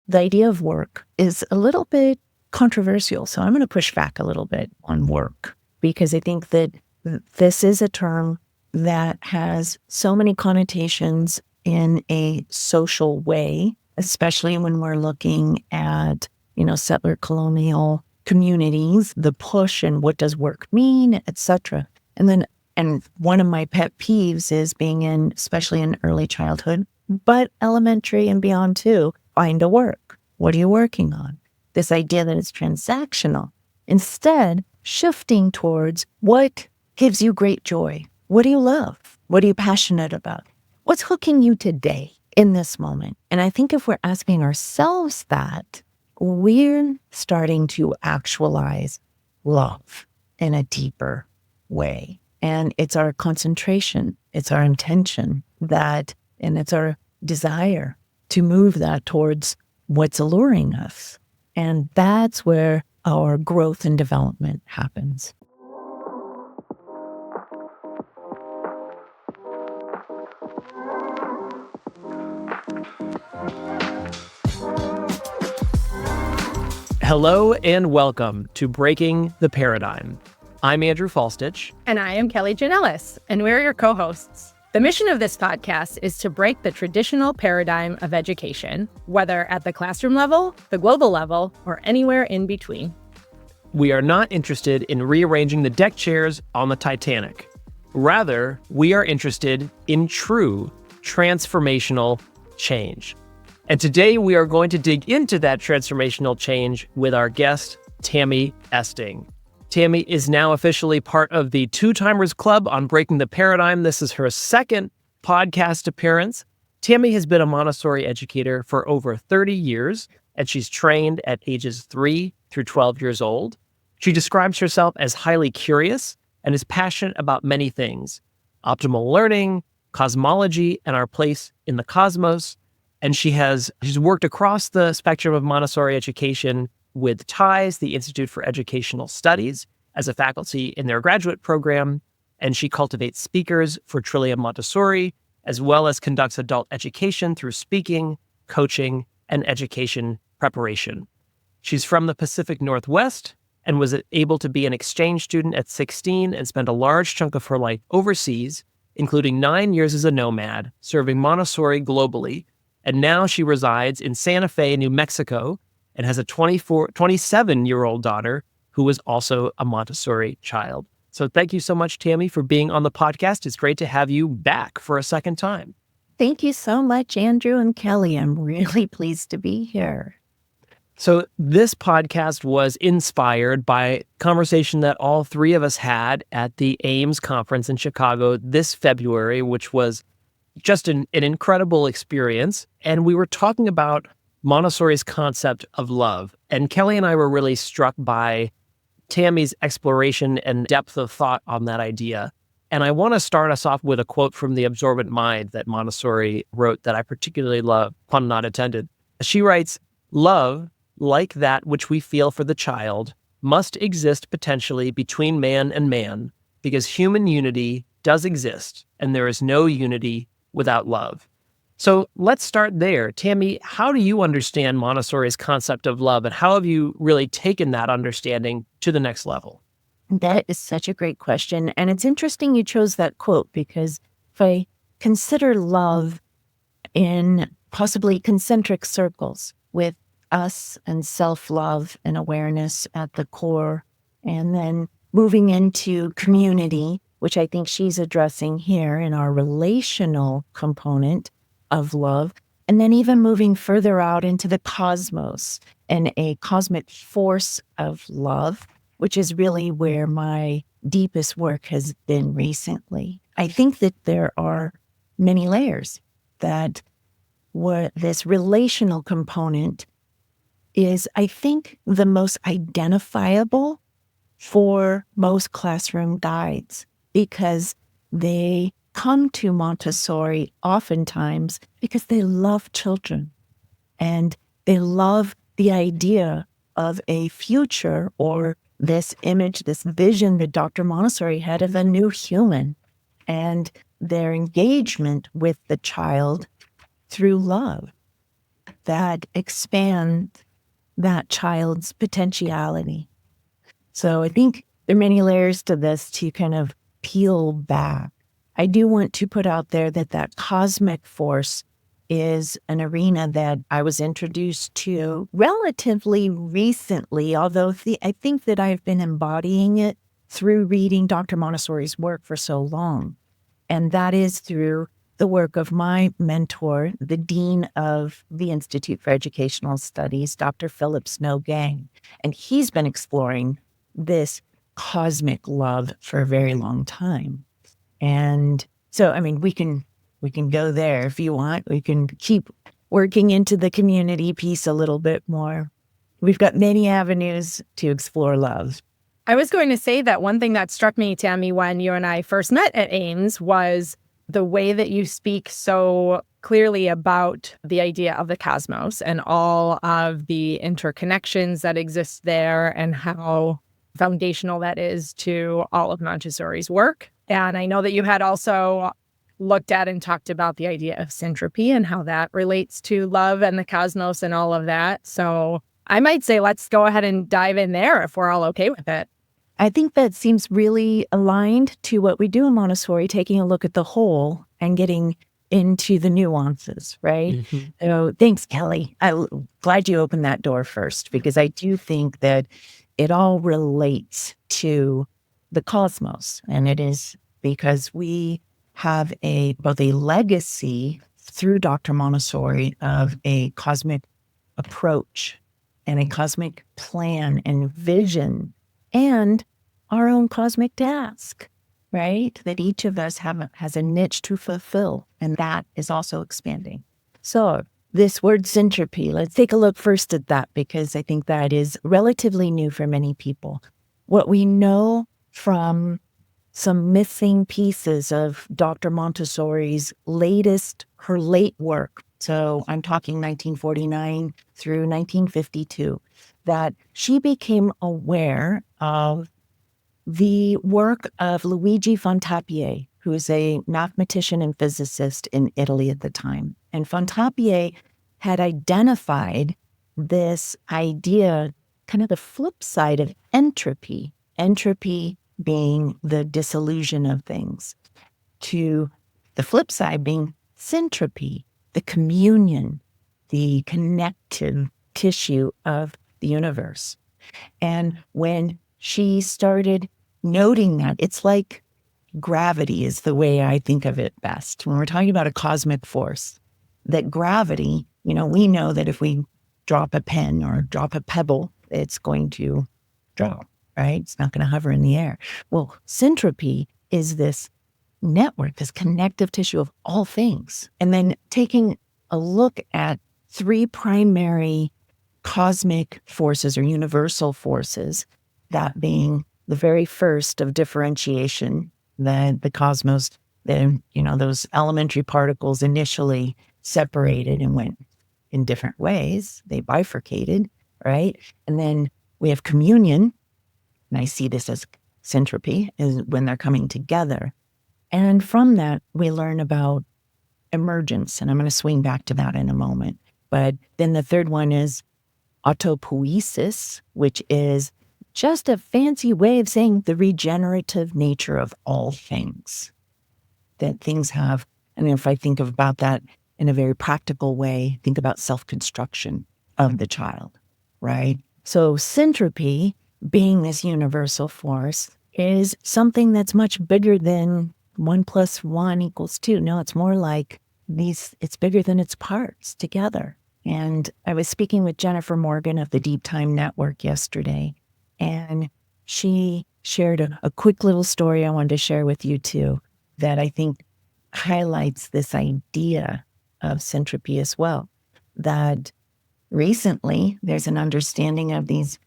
the idea of work is a little bit controversial. So I'm going to push back a little bit on work because I think that this is a term that has so many connotations in a social way, especially when we're looking at, settler colonial communities, the push and what does work mean, etc. And one of my pet peeves is being especially in early childhood, but elementary and beyond too, find a work. What are you working on? This idea that it's transactional. Instead, shifting towards what gives you great joy. What do you love? What are you passionate about? What's hooking you today in this moment? And I think if we're asking ourselves that, we're starting to actualize love in a deeper way. And it's our concentration, it's our intention and it's our desire to move that towards what's alluring us. And that's where our growth and development happens. Hello and welcome to Breaking the Paradigm. I'm Andrew Falstich. And I am Kelly Janellis, and we're your co-hosts. The mission of this podcast is to break the traditional paradigm of education, whether at the classroom level, the global level, or anywhere in between. We are not interested in rearranging the deck chairs on the Titanic. Rather, we are interested in true transformational change. And today we are going to dig into that transformational change with our guest, Tammy Oesting. Tammy is now officially part of the Two-Timers Club on Breaking the Paradigm. This is her second podcast appearance. Tammy has been a Montessori educator for over 30 years, and she's trained at ages 3 through 12 years old. She describes herself as highly curious and is passionate about many things: optimal learning, cosmology, and our place in the cosmos. And she's worked across the spectrum of Montessori education with TIES, the Institute for Educational Studies, as a faculty in their graduate program. And she cultivates speakers for Trillium Montessori, as well as conducts adult education through speaking, coaching, and education preparation. She's from the Pacific Northwest and was able to be an exchange student at 16 and spent a large chunk of her life overseas, including 9 years as a nomad, serving Montessori globally. And now she resides in Santa Fe, New Mexico, and has a 27-year-old daughter who was also a Montessori child. So thank you so much, Tammy, for being on the podcast. It's great to have you back for a second time. Thank you so much, Andrew and Kelly. I'm really pleased to be here. So this podcast was inspired by a conversation that all three of us had at the AIMS conference in Chicago this February, which was just an incredible experience. And we were talking about Montessori's concept of love. And Kelly and I were really struck by Tammy's exploration and depth of thought on that idea. And I want to start us off with a quote from the Absorbent Mind that Montessori wrote that I particularly love, pun not intended. She writes, "Love, like that which we feel for the child, must exist potentially between man and man, because human unity does exist, and there is no unity without love." So let's start there. Tammy, how do you understand Montessori's concept of love, and how have you really taken that understanding to the next level? That is such a great question. And it's interesting you chose that quote, because if I consider love in possibly concentric circles with us and self-love and awareness at the core, and then moving into community, which I think she's addressing here in our relational component of love, and then even moving further out into the cosmos and a cosmic force of love, which is really where my deepest work has been recently. I think that there are many layers, that what this relational component is, I think, the most identifiable for most classroom guides, because they come to Montessori oftentimes because they love children and they love the idea of a future, or this image, this vision that Dr. Montessori had of a new human, and their engagement with the child through love. that expand that child's potentiality. So I think there are many layers to this to kind of peel back. I do want to put out there that cosmic force is an arena that I was introduced to relatively recently, although I think that I've been embodying it through reading Dr. Montessori's work for so long. And that is through the work of my mentor, the Dean of the Institute for Educational Studies, Dr. Philip Snow Gang. And he's been exploring this cosmic love for a very long time. And so, I mean, we can go there if you want. We can keep working into the community piece a little bit more. We've got many avenues to explore love. I was going to say that one thing that struck me, Tammy, when you and I first met at Ames was the way that you speak so clearly about the idea of the cosmos and all of the interconnections that exist there and how foundational that is to all of Montessori's work. And I know that you had also looked at and talked about the idea of syntropy and how that relates to love and the cosmos and all of that. So I might say let's go ahead and dive in there if we're all okay with it. I think that seems really aligned to what we do in Montessori, taking a look at the whole and getting into the nuances, right? Mm-hmm. So thanks, Kelly. I'm glad you opened that door first, because I do think that it all relates to the cosmos. And it is because we have both a legacy through Dr. Montessori of a cosmic approach and a cosmic plan and vision, and our own cosmic task, right? That each of us has a niche to fulfill, and that is also expanding. So this word syntropy, let's take a look first at that, because I think that is relatively new for many people. What we know from some missing pieces of Dr. Montessori's her late work, so I'm talking 1949 through 1952, that she became aware of the work of Luigi Fontappier, who is a mathematician and physicist in Italy at the time. And Fontappier had identified this idea, kind of the flip side of entropy being the dissolution of things, to the flip side being syntropy, the communion, the connective tissue of the universe. And when she started noting that, it's like gravity is the way I think of it best. When we're talking about a cosmic force, that gravity, we know that if we drop a pen or drop a pebble, it's going to drop, right? It's not going to hover in the air. Well, syntropy is this network, this connective tissue of all things. And then taking a look at three primary cosmic forces or universal forces, that being the very first of differentiation, the cosmos, those elementary particles initially separated and went in different ways. They bifurcated, right? And then we have communion, and I see this as syntropy, is when they're coming together. And from that, we learn about emergence, and I'm going to swing back to that in a moment. But then the third one is autopoiesis, which is just a fancy way of saying the regenerative nature of all things. That things have, and if I think about that in a very practical way, think about self-construction of the child, right? So syntropy, being this universal force, is something that's much bigger than 1 + 1 = 2. No, it's more like it's bigger than its parts together. And I was speaking with Jennifer Morgan of the Deep Time Network yesterday, and she shared a quick little story I wanted to share with you too, that I think highlights this idea of syntropy as well. That recently there's an understanding of these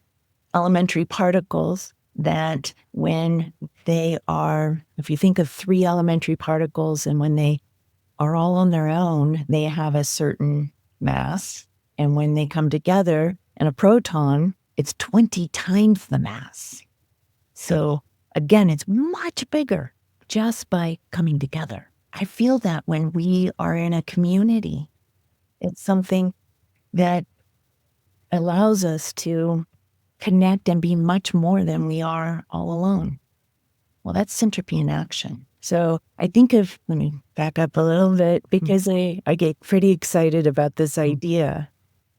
elementary particles that when they are, if you think of 3 elementary particles, and when they are all on their own, they have a certain mass. And when they come together in a proton, it's 20 times the mass. So again, it's much bigger just by coming together. I feel that when we are in a community, it's something that allows us to connect and be much more than we are all alone. Well, that's syntropy in action. So I think of, let me back up a little bit because I get pretty excited about this idea.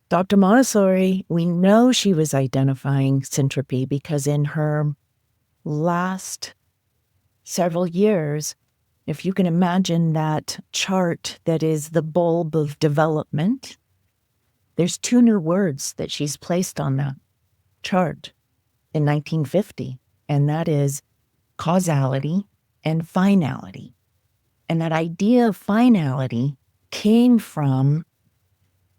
Dr. Montessori, we know she was identifying syntropy because in her last several years, if you can imagine that chart that is the bulb of development, there's 2 new words that she's placed on that chart in 1950, and that is causality and finality. And that idea of finality came from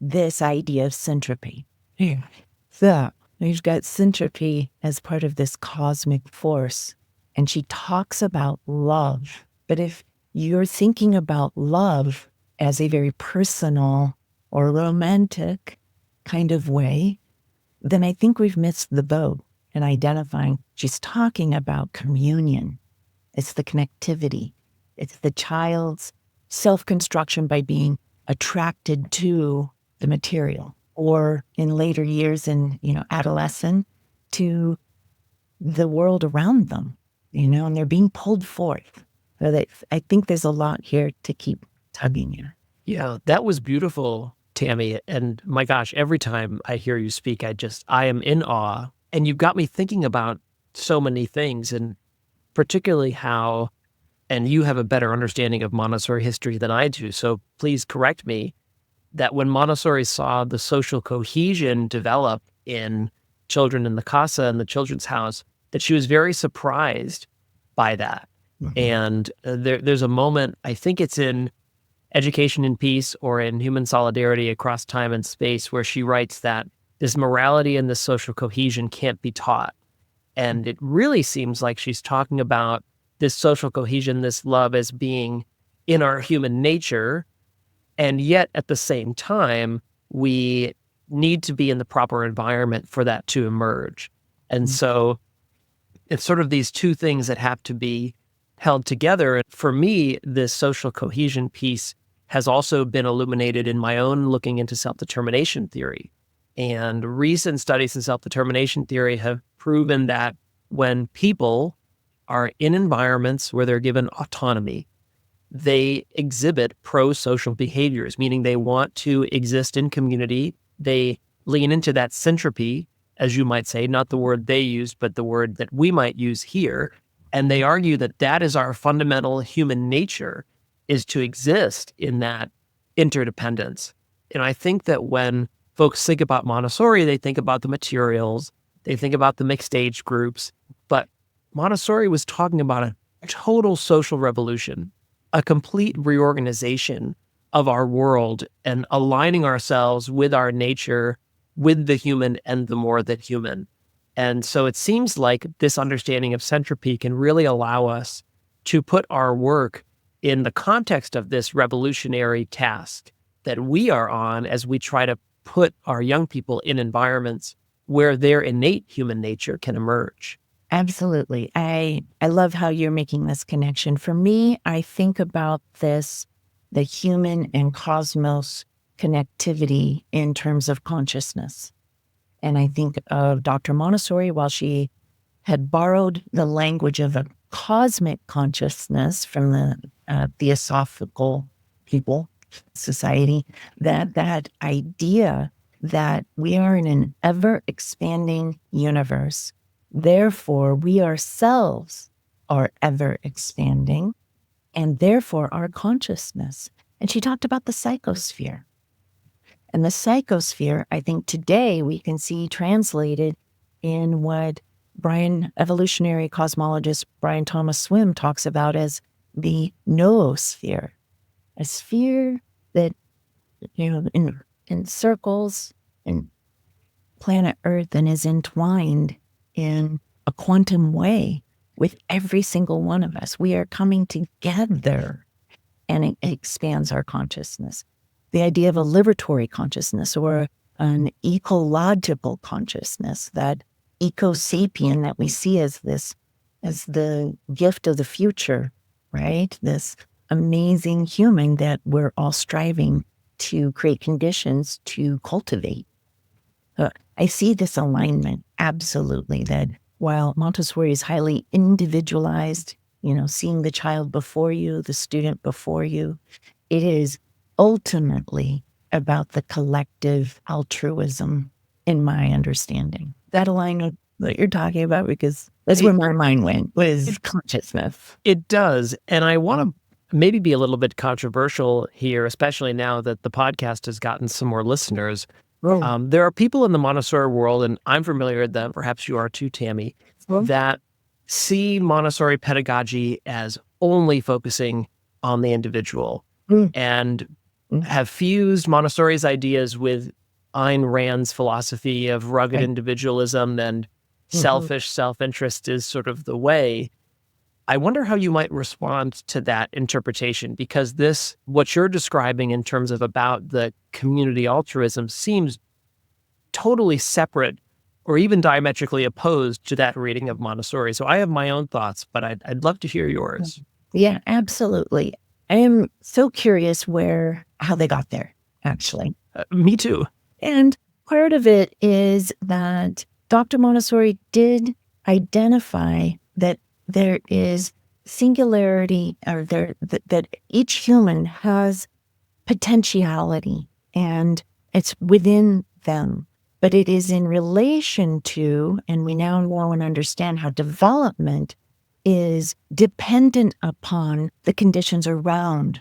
this idea of syntropy. Yeah. So we've got syntropy as part of this cosmic force. And she talks about love. But if you're thinking about love as a very personal or romantic kind of way, then I think we've missed the boat in identifying. She's talking about communion. It's the connectivity. It's the child's self-construction by being attracted to the material, or in later years in, adolescence, to the world around them, and they're being pulled forth. So I think there's a lot here to keep tugging in. Yeah, that was beautiful, Tammy. And my gosh, every time I hear you speak, I am in awe. And you've got me thinking about so many things, and particularly how, and you have a better understanding of Montessori history than I do, so please correct me, that when Montessori saw the social cohesion develop in children in the casa and the children's house, that she was very surprised by that. Mm-hmm. And there's a moment, I think it's in Education in Peace or in Human Solidarity Across Time and Space, where she writes that this morality and this social cohesion can't be taught. And it really seems like she's talking about this social cohesion, this love as being in our human nature. And yet at the same time, we need to be in the proper environment for that to emerge. And so it's sort of these two things that have to be held together. And for me, this social cohesion piece has also been illuminated in my own looking into self-determination theory. And recent studies in self-determination theory have proven that when people are in environments where they're given autonomy, they exhibit pro-social behaviors, meaning they want to exist in community. They lean into that syntropy, as you might say, not the word they used, but the word that we might use here. And they argue that that is our fundamental human nature, is to exist in that interdependence. And I think that when folks think about Montessori, they think about the materials, they think about the mixed age groups, but Montessori was talking about a total social revolution, a complete reorganization of our world and aligning ourselves with our nature, with the human and the more than human. And so it seems like this understanding of syntropy can really allow us to put our work in the context of this revolutionary task that we are on as we try to put our young people in environments where their innate human nature can emerge. Absolutely. I love how you're making this connection. For me, I think about this, the human and cosmos connectivity in terms of consciousness. And I think of Dr. Montessori, while she had borrowed the language of a cosmic consciousness from the Theosophical people society, that idea that we are in an ever-expanding universe. Therefore, we ourselves are ever-expanding, and therefore our consciousness. And she talked about the psychosphere. And the psychosphere, I think today we can see translated in what evolutionary cosmologist Brian Thomas Swim talks about as the noosphere, a sphere that, encircles in planet Earth and is entwined in a quantum way with every single one of us. We are coming together, and it expands our consciousness. The idea of a liberatory consciousness or an ecological consciousness, that eco-sapien that we see as the gift of the future, right? This amazing human that we're all striving to create conditions to cultivate. I see this alignment, absolutely, that while Montessori is highly individualized, seeing the child before you, the student before you, it is ultimately about the collective altruism, in my understanding. That alignment that you're talking about, because that's where my mind went, was consciousness. It does. And I want to maybe be a little bit controversial here, especially now that the podcast has gotten some more listeners. There are people in the Montessori world, and I'm familiar with them, perhaps you are too, Tammy, that see Montessori pedagogy as only focusing on the individual and have fused Montessori's ideas with Ayn Rand's philosophy of rugged individualism and selfish self-interest is sort of the way. I wonder how you might respond to that interpretation, because what you're describing in terms of about the community altruism seems totally separate or even diametrically opposed to that reading of Montessori. So I have my own thoughts, but I'd love to hear yours. Yeah, absolutely. I am so curious how they got there, actually. Me too. And part of it is that Dr. Montessori did identify that there is singularity, or that each human has potentiality, and it's within them, but it is in relation to, and we now know and understand how development is dependent upon the conditions around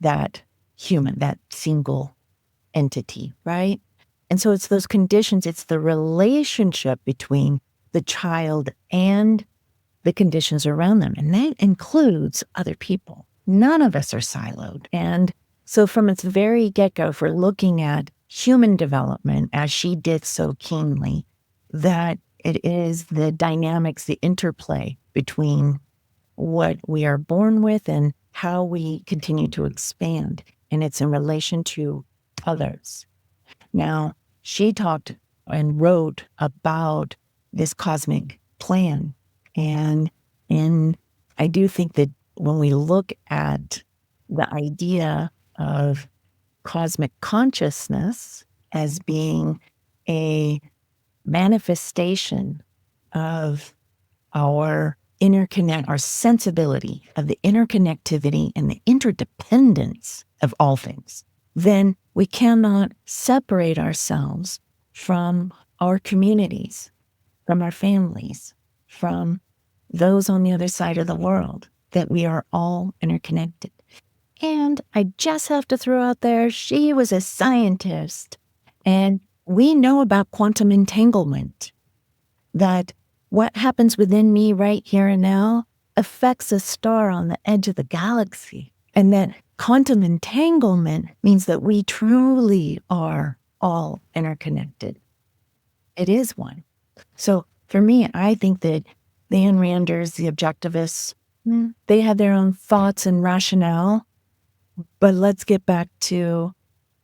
that human, that single entity, right? And so it's those conditions, it's the relationship between the child and the conditions around them. And that includes other people. None of us are siloed. And so from its very get-go, if we're looking at human development, as she did so keenly, that it is the dynamics, the interplay between what we are born with and how we continue to expand. And it's in relation to others. Now, she talked and wrote about this cosmic plan. And I do think that when we look at the idea of cosmic consciousness as being a manifestation of our sensibility of the interconnectivity and the interdependence of all things, then we cannot separate ourselves from our communities, from our families, from those on the other side of the world, that we are all interconnected. And I just have to throw out there, she was a scientist, and we know about quantum entanglement, that what happens within me right here and now affects a star on the edge of the galaxy, and that quantum entanglement means that we truly are all interconnected. It is one. So for me, I think that the Ayn Randers, the objectivists, they had their own thoughts and rationale, but let's get back to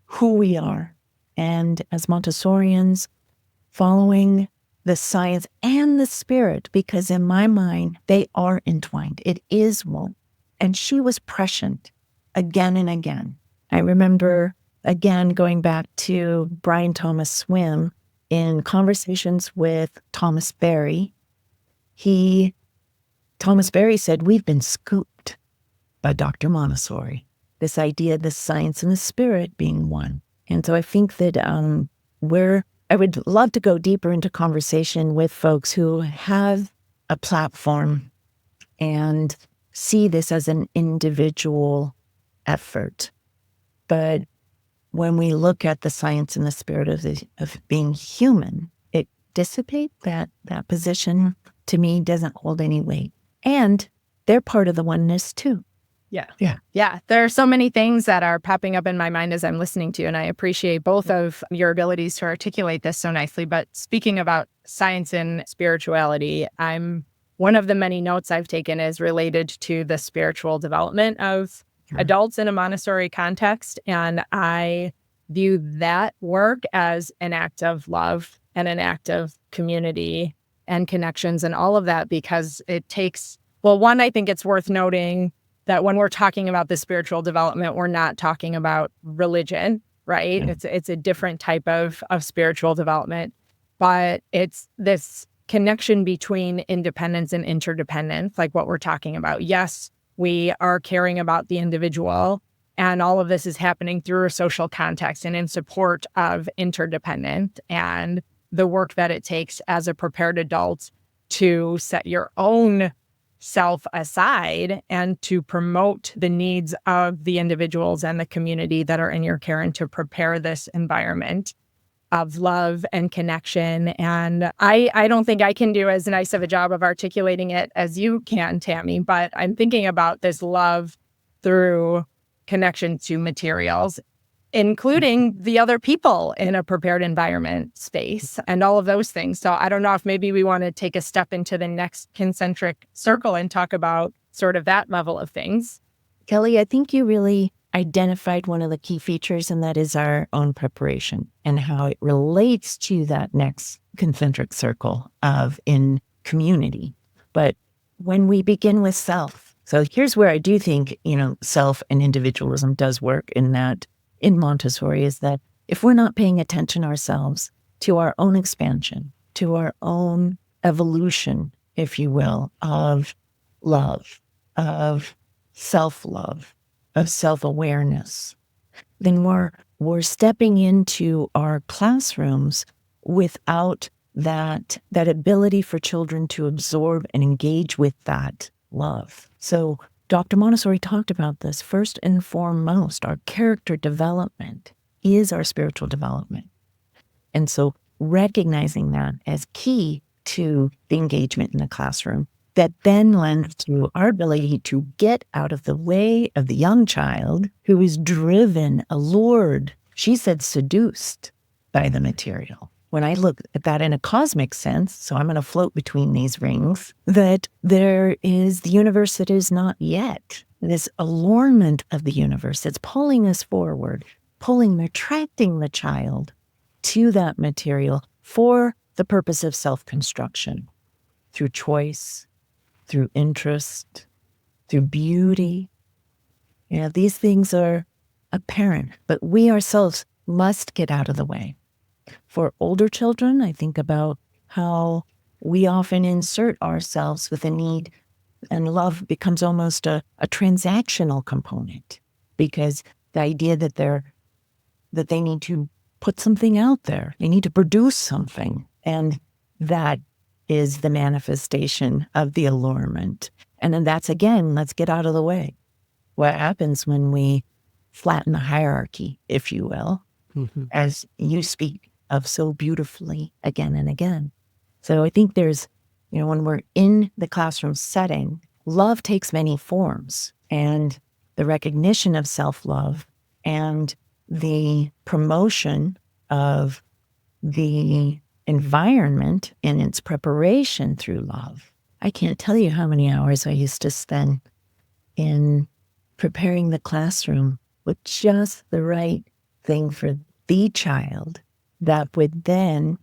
who we are. And as Montessorians, following the science and the spirit, because in my mind, they are entwined. It is one. And she was prescient again and again. I remember, again, going back to Brian Thomas Swim in conversations with Thomas Berry. Thomas Berry said, we've been scooped by Dr. Montessori. This idea of the science and the spirit being one. And so I think that I would love to go deeper into conversation with folks who have a platform and see this as an individual effort. But when we look at the science and the spirit of being human, it dissipates that position, to me, doesn't hold any weight. And they're part of the oneness too. Yeah. There are so many things that are popping up in my mind as I'm listening to you, and I appreciate both of your abilities to articulate this so nicely. But speaking about science and spirituality, one of the many notes I've taken is related to the spiritual development of adults in a Montessori context. And I view that work as an act of love and an act of community and connections and all of that, because it takes, one, I think it's worth noting that when we're talking about the spiritual development, we're not talking about religion. right? Yeah. It's a different type of spiritual development, but it's this connection between independence and interdependence, like what we're talking about. Yes, we are caring about the individual, and all of this is happening through a social context and in support of interdependent and the work that it takes as a prepared adult to set your own self aside and to promote the needs of the individuals and the community that are in your care and to prepare this environment of love and connection. And I don't think I can do as nice of a job of articulating it as you can, Tammy, but I'm thinking about this love through connection to materials, including the other people in a prepared environment space and all of those things. So I don't know if maybe we want to take a step into the next concentric circle and talk about sort of that level of things. Kelly, I think you really identified one of the key features, and that is our own preparation and how it relates to that next concentric circle of in community. But when we begin with self, so here's where I do think, self and individualism does work in that in Montessori, is that if we're not paying attention ourselves to our own expansion, to our own evolution, if you will, of love, of self-love, of self-awareness, then we're stepping into our classrooms without that ability for children to absorb and engage with that love. So Dr. Montessori talked about this. First and foremost, our character development is our spiritual development. And so recognizing that as key to the engagement in the classroom, that then lends to our ability to get out of the way of the young child who is driven, allured, she said seduced by the material. When I look at that in a cosmic sense, so I'm going to float between these rings, that there is the universe that is not yet. This allurement of the universe that's pulling us forward, attracting the child to that material for the purpose of self-construction through choice, through interest, through beauty. These things are apparent, but we ourselves must get out of the way. For older children, I think about how we often insert ourselves with a need, and love becomes almost a transactional component, because the idea that they need to put something out there, they need to produce something, and that is the manifestation of the allurement. And then that's, again, let's get out of the way. What happens when we flatten the hierarchy, if you will, as you speak of so beautifully again and again. So I think there's, when we're in the classroom setting, love takes many forms, and the recognition of self-love and the promotion of the environment and its preparation through love. I can't tell you how many hours I used to spend in preparing the classroom with just the right thing for the child that would then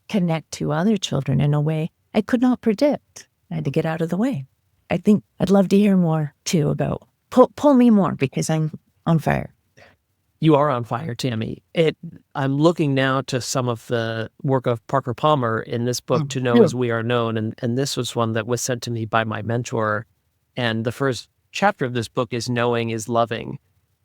connect to other children in a way I could not predict. I had to get out of the way. I think I'd love to hear more, too, about pull me more, because I'm on fire. You are on fire, Tammy. I'm looking now to some of the work of Parker Palmer in this book, To Know As We Are Known, and this was one that was sent to me by my mentor. And the first chapter of this book is Knowing is Loving.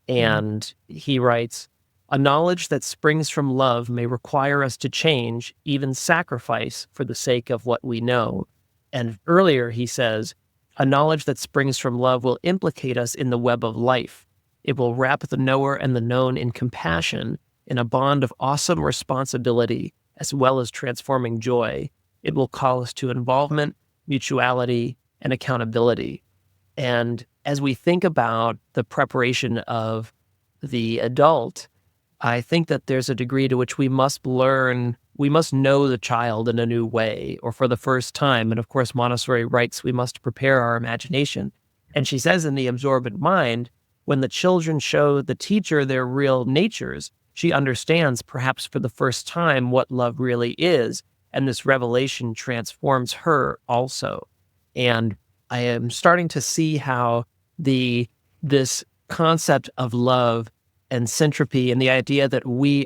And he writes, a knowledge that springs from love may require us to change, even sacrifice, for the sake of what we know. And earlier he says, a knowledge that springs from love will implicate us in the web of life. It will wrap the knower and the known in compassion, in a bond of awesome responsibility, as well as transforming joy. It will call us to involvement, mutuality, and accountability. And as we think about the preparation of the adult, I think that there's a degree to which we must know the child in a new way, or for the first time. And of course, Montessori writes, we must prepare our imagination. And she says in the Absorbent Mind, when the children show the teacher their real natures, she understands, perhaps for the first time, what love really is. And this revelation transforms her also. And I am starting to see how this concept of love and syntropy, and the idea that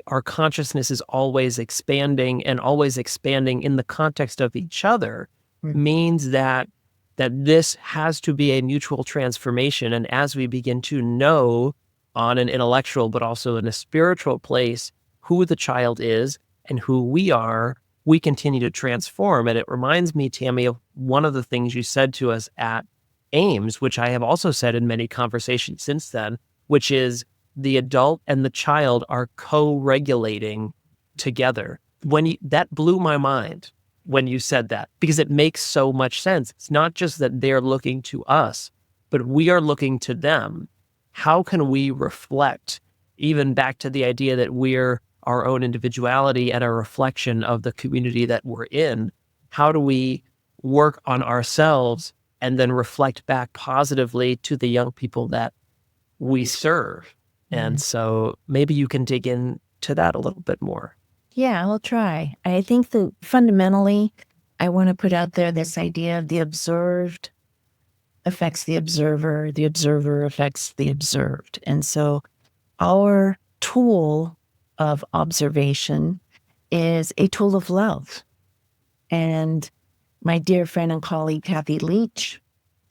our consciousness is always expanding and always expanding in the context of each other, means that this has to be a mutual transformation. And as we begin to know on an intellectual, but also in a spiritual place, who the child is and who we are, we continue to transform. And it reminds me, Tammy, of one of the things you said to us at Ames, which I have also said in many conversations since then, which is the adult and the child are co-regulating together. That blew my mind when you said that, because it makes so much sense. It's not just that they're looking to us, but we are looking to them. How can we reflect, even back to the idea that we're our own individuality and a reflection of the community that we're in? How do we work on ourselves and then reflect back positively to the young people that we serve? And so maybe you can dig into that a little bit more. Yeah, I'll try. I think that fundamentally, I want to put out there this idea of the observed affects the observer affects the observed. And so our tool of observation is a tool of love. And my dear friend and colleague, Kathy Leach,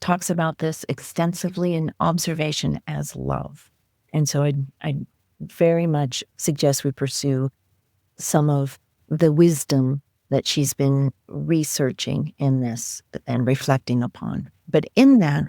talks about this extensively in observation as love. And so I very much suggest we pursue some of the wisdom that she's been researching in this and reflecting upon. But in that,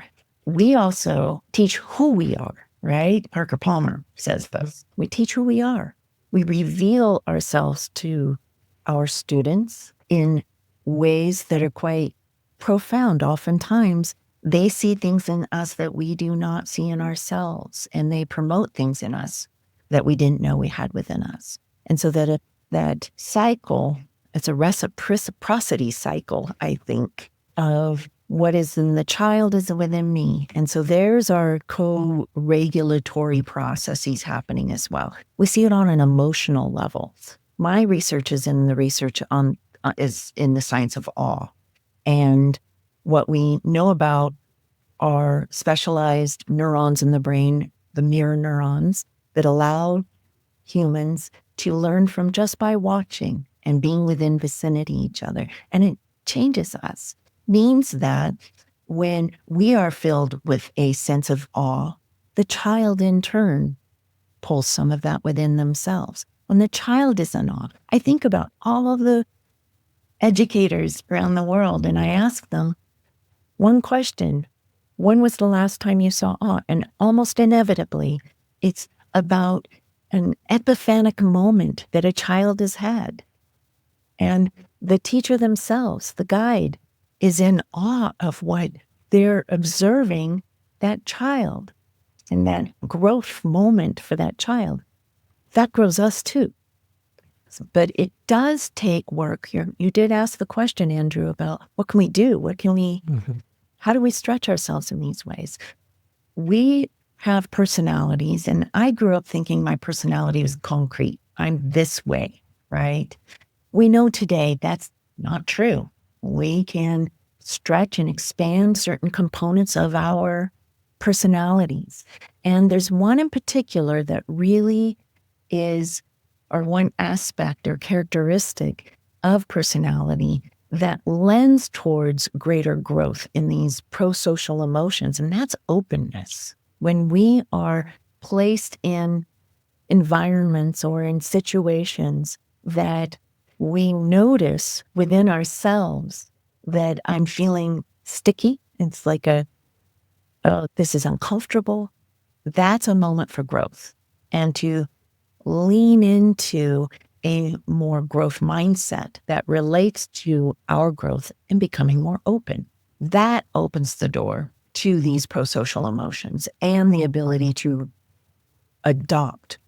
we also teach who we are, right? Parker Palmer says this. We teach who we are. We reveal ourselves to our students in ways that are quite profound. Oftentimes, they see things in us that we do not see in ourselves, and they promote things in us that we didn't know we had within us. And so that cycle, it's a reciprocity cycle, I think, of what is in the child is within me. And so there's our co-regulatory processes happening as well. We see it on an emotional level. My research is in the science of awe. And what we know about are specialized neurons in the brain, the mirror neurons, that allow humans to learn from just by watching and being within vicinity each other. And it changes us. Means that when we are filled with a sense of awe, the child in turn pulls some of that within themselves. When the child is in awe, I think about all of the educators around the world, and I ask them one question: when was the last time you saw awe? And almost inevitably, it's about an epiphanic moment that a child has had. And the teacher themselves, the guide, is in awe of what they're observing that child and that growth moment for that child. That grows us too. But it does take work. You did ask the question, Andrew, about what can we do? How do we stretch ourselves in these ways? We have personalities, and I grew up thinking my personality was concrete. I'm this way, right? We know today that's not true. We can stretch and expand certain components of our personalities. And there's one in particular that really is, or one aspect or characteristic of personality that lends towards greater growth in these pro-social emotions, and that's openness. When we are placed in environments or in situations that we notice within ourselves that I'm feeling sticky, it's like this is uncomfortable, that's a moment for growth. And to lean into a more growth mindset that relates to our growth and becoming more open. That opens the door to these pro-social emotions and the ability to adopt.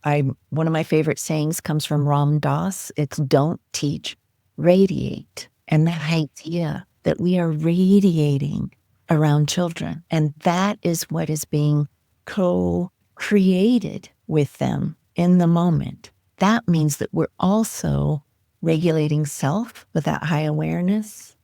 One of my favorite sayings comes from Ram Dass. It's don't teach, radiate. And that idea that we are radiating around children. And that is what is being co-created with them in the moment. That means that we're also regulating self with that high awareness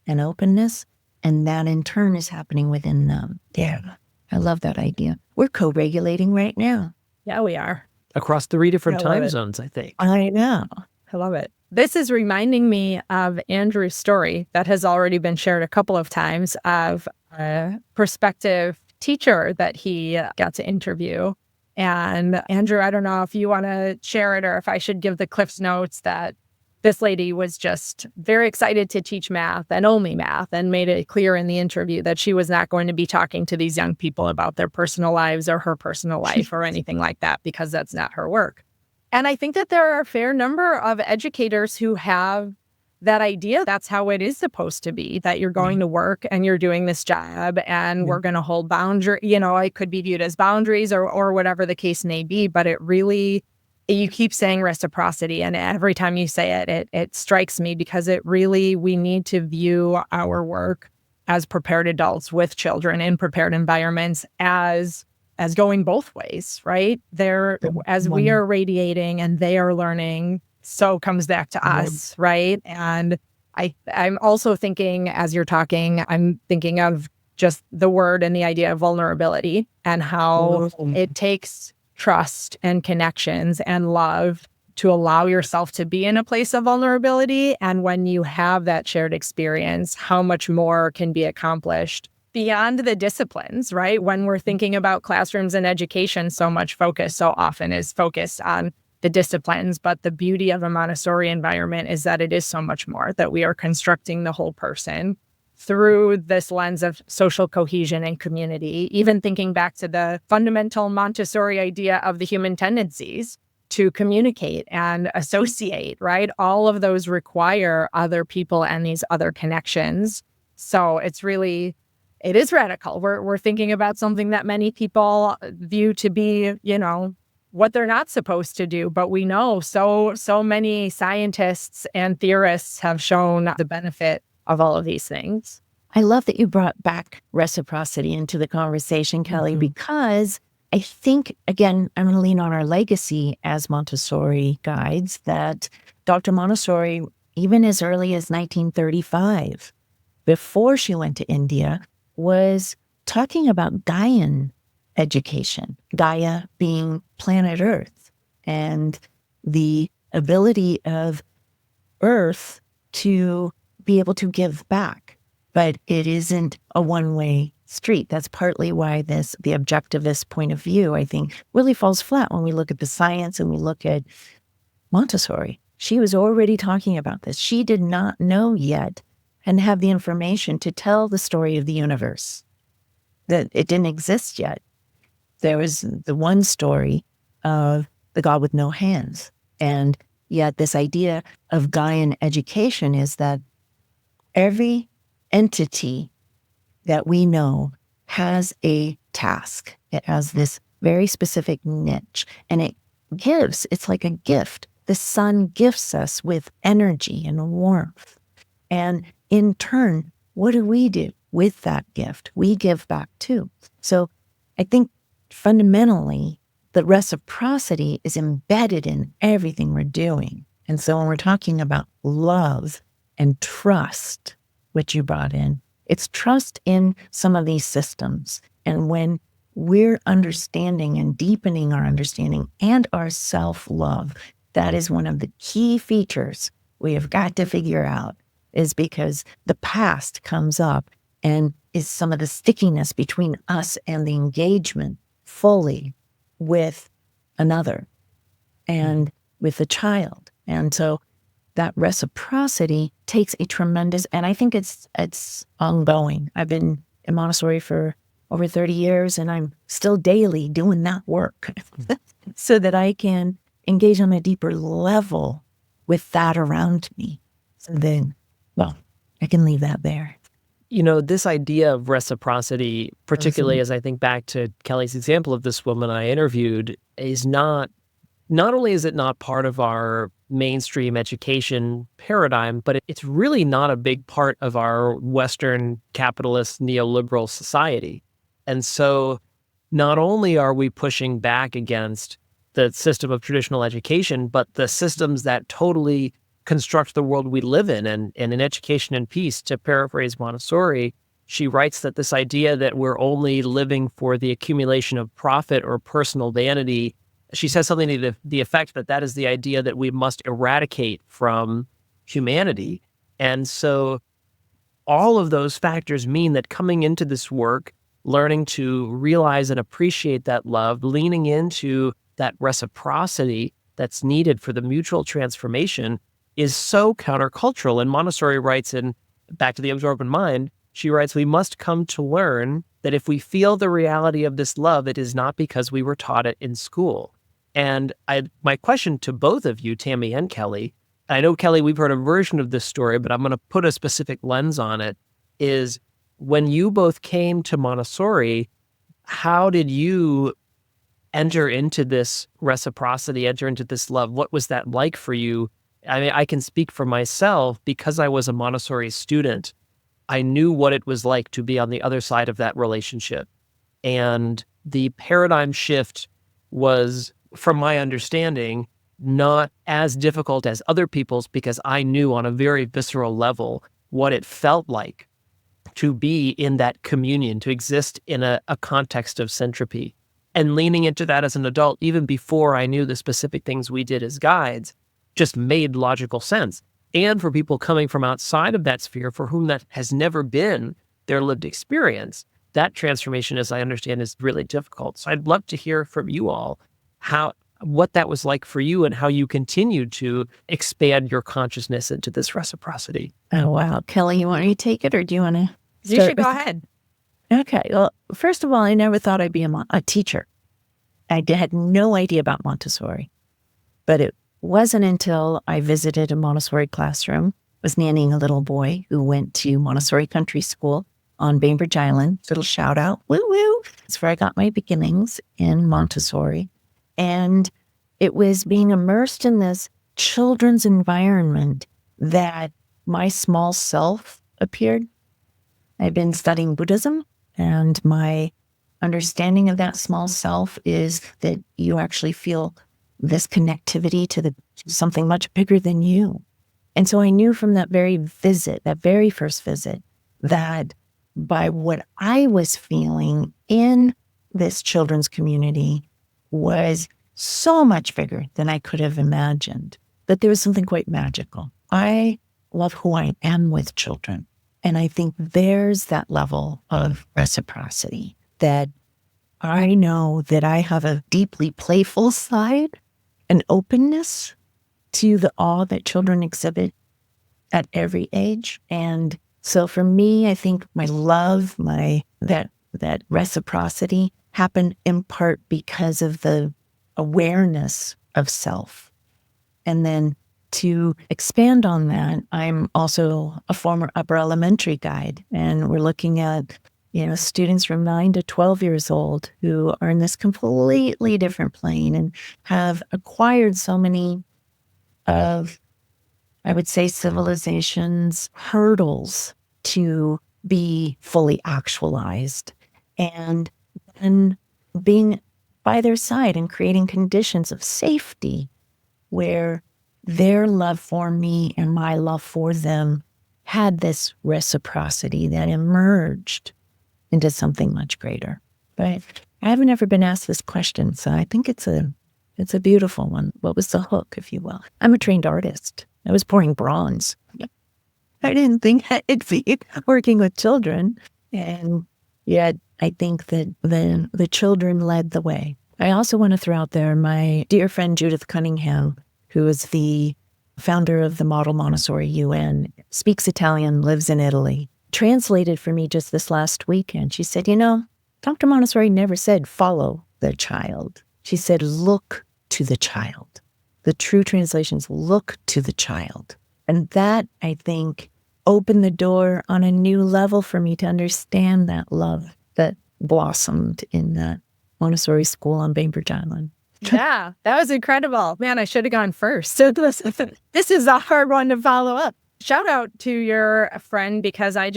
and openness. And that in turn is happening within them. Yeah, I love that idea. We're co-regulating right now. Yeah, we are. across 3 different I love time it. zones, I think. I know. I love it. This is reminding me of Andrew's story that has already been shared a couple of times of a prospective teacher that he got to interview. And Andrew, I don't know if you want to share it or if I should give the Cliff's Notes that this lady was just very excited to teach math and only math, and made it clear in the interview that she was not going to be talking to these young people about their personal lives or her personal life or anything like that, because that's not her work. And I think that there are a fair number of educators who have that idea. That's how it is supposed to be, that you're going to work and you're doing this job and we're going to hold boundary, it could be viewed as boundaries or whatever the case may be. But it really, you keep saying reciprocity. And every time you say it strikes me, because we need to view our work as prepared adults with children in prepared environments as going both ways, right? As we are radiating and they are learning, so comes back to us, right? And I'm also thinking, as you're talking, I'm thinking of just the word and the idea of vulnerability and how it takes trust and connections and love to allow yourself to be in a place of vulnerability. And when you have that shared experience, how much more can be accomplished beyond the disciplines, right? When we're thinking about classrooms and education, so much focus so often is focused on the disciplines. But the beauty of a Montessori environment is that it is so much more, that we are constructing the whole person through this lens of social cohesion and community. Even thinking back to the fundamental Montessori idea of the human tendencies to communicate and associate, right? All of those require other people and these other connections. So it is radical. We're thinking about something that many people view to be, what they're not supposed to do. But we know so many scientists and theorists have shown the benefit of all of these things. I love that you brought back reciprocity into the conversation, Kelly, because I think, again, I'm going to lean on our legacy as Montessori guides, that Dr. Montessori, even as early as 1935, before she went to India, was talking about Gaian education, Gaia being planet Earth, and the ability of Earth to be able to give back. But it isn't a one-way street. That's partly why the objectivist point of view, I think, really falls flat when we look at the science and we look at Montessori. She was already talking about this. She did not know yet and have the information to tell the story of the universe, that it didn't exist yet. There was the one story of the God with no hands. And yet this idea of Gaian education is that every entity that we know has a task. It has this very specific niche, and it's like a gift. The sun gifts us with energy and warmth. And in turn, what do we do with that gift? We give back too. So I think fundamentally, the reciprocity is embedded in everything we're doing. And so when we're talking about love and trust, which you brought in, it's trust in some of these systems. And when we're understanding and deepening our understanding and our self-love, that is one of the key features we have got to figure out, is because the past comes up and is some of the stickiness between us and the engagement fully with another and with a child. And so that reciprocity takes a tremendous, and I think it's ongoing. I've been in Montessori for over 30 years, and I'm still daily doing that work so that I can engage on a deeper level with that around me. So then, well, I can leave that there. This idea of reciprocity, particularly as I think back to Kelly's example of this woman I interviewed, is not only is it not part of our mainstream education paradigm, but it's really not a big part of our Western capitalist neoliberal society. And so not only are we pushing back against the system of traditional education, but the systems that totally construct the world we live in. And in Education and Peace, to paraphrase Montessori, she writes that this idea that we're only living for the accumulation of profit or personal vanity She says something to the effect that that is the idea that we must eradicate from humanity. And so all of those factors mean that coming into this work, learning to realize and appreciate that love, leaning into that reciprocity that's needed for the mutual transformation is so countercultural. And Montessori writes in Back to the Absorbent Mind, she writes, we must come to learn that if we feel the reality of this love, it is not because we were taught it in school. And my question to both of you, Tammy and Kelly, I know, Kelly, we've heard a version of this story, but I'm going to put a specific lens on it, is when you both came to Montessori, how did you enter into this reciprocity, enter into this love? What was that like for you? I mean, I can speak for myself because I was a Montessori student. I knew what it was like to be on the other side of that relationship. And the paradigm shift was, from my understanding, not as difficult as other people's because I knew on a very visceral level what it felt like to be in that communion, to exist in a context of syntropy. And leaning into that as an adult, even before I knew the specific things we did as guides, just made logical sense. And for people coming from outside of that sphere, for whom that has never been their lived experience, that transformation, as I understand, is really difficult. So I'd love to hear from you all what that was like for you and how you continue to expand your consciousness into this reciprocity. Oh, wow. Kelly, you want me to take it or do you want to? You should go ahead. Okay. Well, first of all, I never thought I'd be a teacher. I had no idea about Montessori, but it wasn't until I visited a Montessori classroom, was nannying a little boy who went to Montessori Country School on Bainbridge Island. Little shout out, woo woo. That's where I got my beginnings in Montessori. And it was being immersed in this children's environment that my small self appeared. I've been studying Buddhism, and my understanding of that small self is that you actually feel this connectivity to something much bigger than you. And so I knew from that very first visit, that by what I was feeling in this children's community was so much bigger than I could have imagined, that there was something quite magical. I love who I am with children. And I think there's that level of reciprocity, that I know that I have a deeply playful side, an openness to the awe that children exhibit at every age. And so for me, I think my love, that reciprocity happened in part because of the awareness of self. And then to expand on that, I'm also a former upper elementary guide, and we're looking at, students from 9 to 12 years old who are in this completely different plane and have acquired so many of, I would say, civilization's hurdles to be fully actualized. And being by their side and creating conditions of safety where their love for me and my love for them had this reciprocity that emerged into something much greater. But I haven't ever been asked this question, so I think it's a beautiful one. What was the hook, if you will? I'm a trained artist. I was pouring bronze. I didn't think I'd be working with children. And yet I think that the children led the way. I also want to throw out there my dear friend Judith Cunningham, who is the founder of the Model Montessori UN, speaks Italian, lives in Italy, translated for me just this last weekend. She said, Dr. Montessori never said follow the child. She said, look to the child. The true translations, look to the child. And that, I think, opened the door on a new level for me to understand that love that blossomed in that Montessori school on Bainbridge Island. Yeah, that was incredible. Man, I should have gone first. So this is a hard one to follow up. Shout out to your friend, because I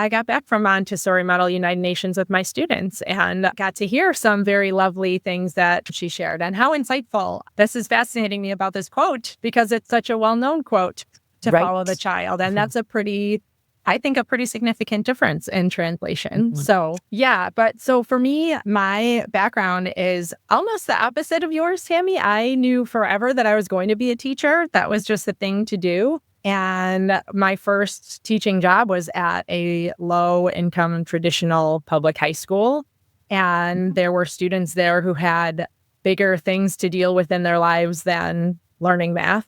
got back from Montessori Model United Nations with my students and got to hear some very lovely things that she shared, and how insightful. This is fascinating me about this quote because it's such a well-known quote to follow the child. And that's a pretty I think, a pretty significant difference in translation. So, yeah. But so for me, my background is almost the opposite of yours, Tammy. I knew forever that I was going to be a teacher. That was just the thing to do. And my first teaching job was at a low income traditional public high school. And there were students there who had bigger things to deal with in their lives than learning math.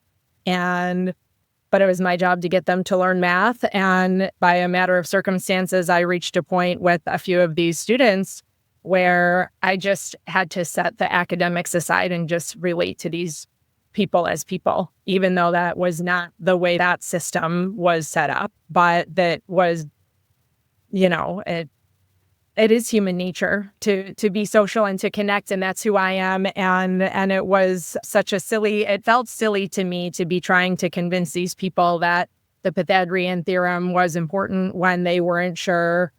But it was my job to get them to learn math. And by a matter of circumstances, I reached a point with a few of these students where I just had to set the academics aside and just relate to these people as people, even though that was not the way that system was set up. But that was, it is human nature to be social and to connect, and that's who I am. And it was it felt silly to me to be trying to convince these people that the Pythagorean theorem was important when they weren't sure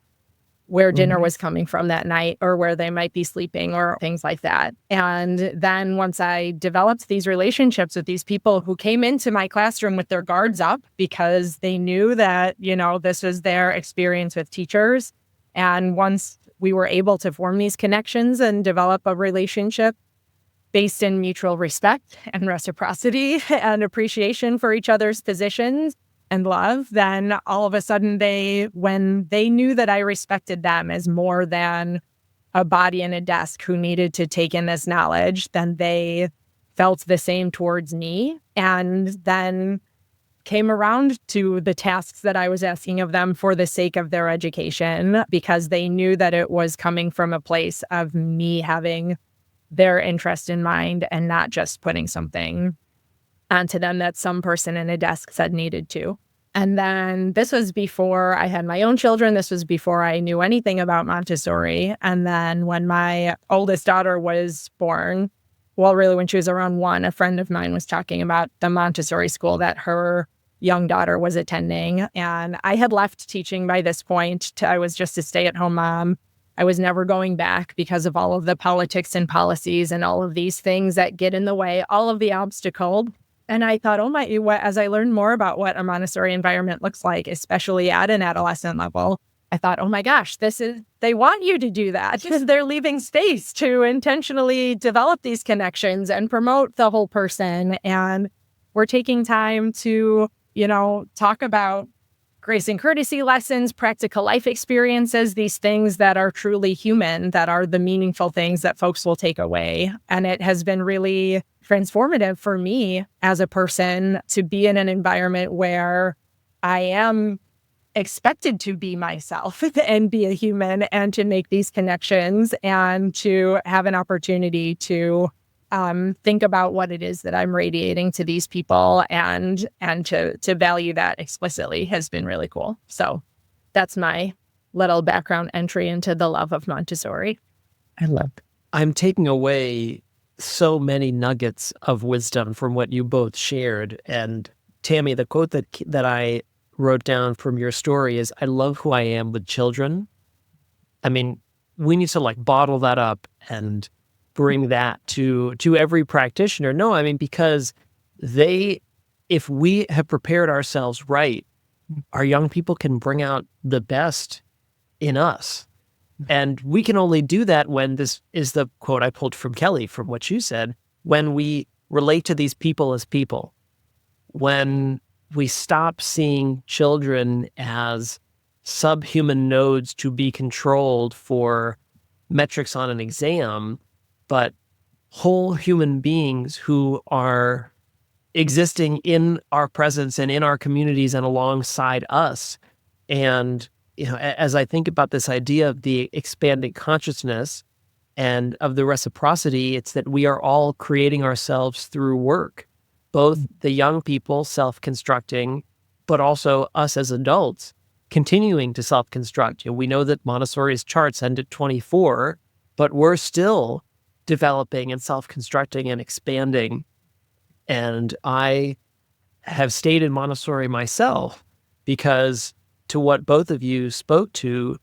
where dinner was coming from that night or where they might be sleeping or things like that. And then once I developed these relationships with these people who came into my classroom with their guards up because they knew that, this was their experience with teachers. And once we were able to form these connections and develop a relationship based in mutual respect and reciprocity and appreciation for each other's positions and love, then all of a sudden when they knew that I respected them as more than a body and a desk who needed to take in this knowledge, then they felt the same towards me. And then came around to the tasks that I was asking of them for the sake of their education, because they knew that it was coming from a place of me having their interest in mind and not just putting something onto them that some person in a desk said needed to. And then this was before I had my own children. This was before I knew anything about Montessori. And then when my oldest daughter was born, well, really when she was around 1, a friend of mine was talking about the Montessori school that her young daughter was attending. And I had left teaching by this point. I was just a stay-at-home mom. I was never going back because of all of the politics and policies and all of these things that get in the way, all of the obstacles. And I thought, as I learned more about what a Montessori environment looks like, especially at an adolescent level, I thought, oh my gosh, they want you to do that. They're leaving space to intentionally develop these connections and promote the whole person. And we're taking time to, talk about grace and courtesy lessons, practical life experiences, these things that are truly human, that are the meaningful things that folks will take away. And it has been really transformative for me as a person to be in an environment where I am expected to be myself and be a human and to make these connections and to have an opportunity to think about what it is that I'm radiating to these people and to value that explicitly has been really cool. So that's my little background entry into the love of Montessori. I love it. I'm taking away so many nuggets of wisdom from what you both shared. And Tammy, the quote that I wrote down from your story is, I love who I am with children. I mean, we need to bottle that up and bring that to every practitioner. No, I mean, because if we have prepared ourselves right, our young people can bring out the best in us. And we can only do that when, this is the quote I pulled from Kelly, from what you said, when we relate to these people as people, when we stop seeing children as subhuman nodes to be controlled for metrics on an exam, but whole human beings who are existing in our presence and in our communities and alongside us. And, as I think about this idea of the expanding consciousness and of the reciprocity, it's that we are all creating ourselves through work, both the young people self-constructing, but also us as adults continuing to self-construct. We know that Montessori's charts end at 24, but we're still developing and self-constructing and expanding. And I have stayed in Montessori myself because, to what both of you spoke to,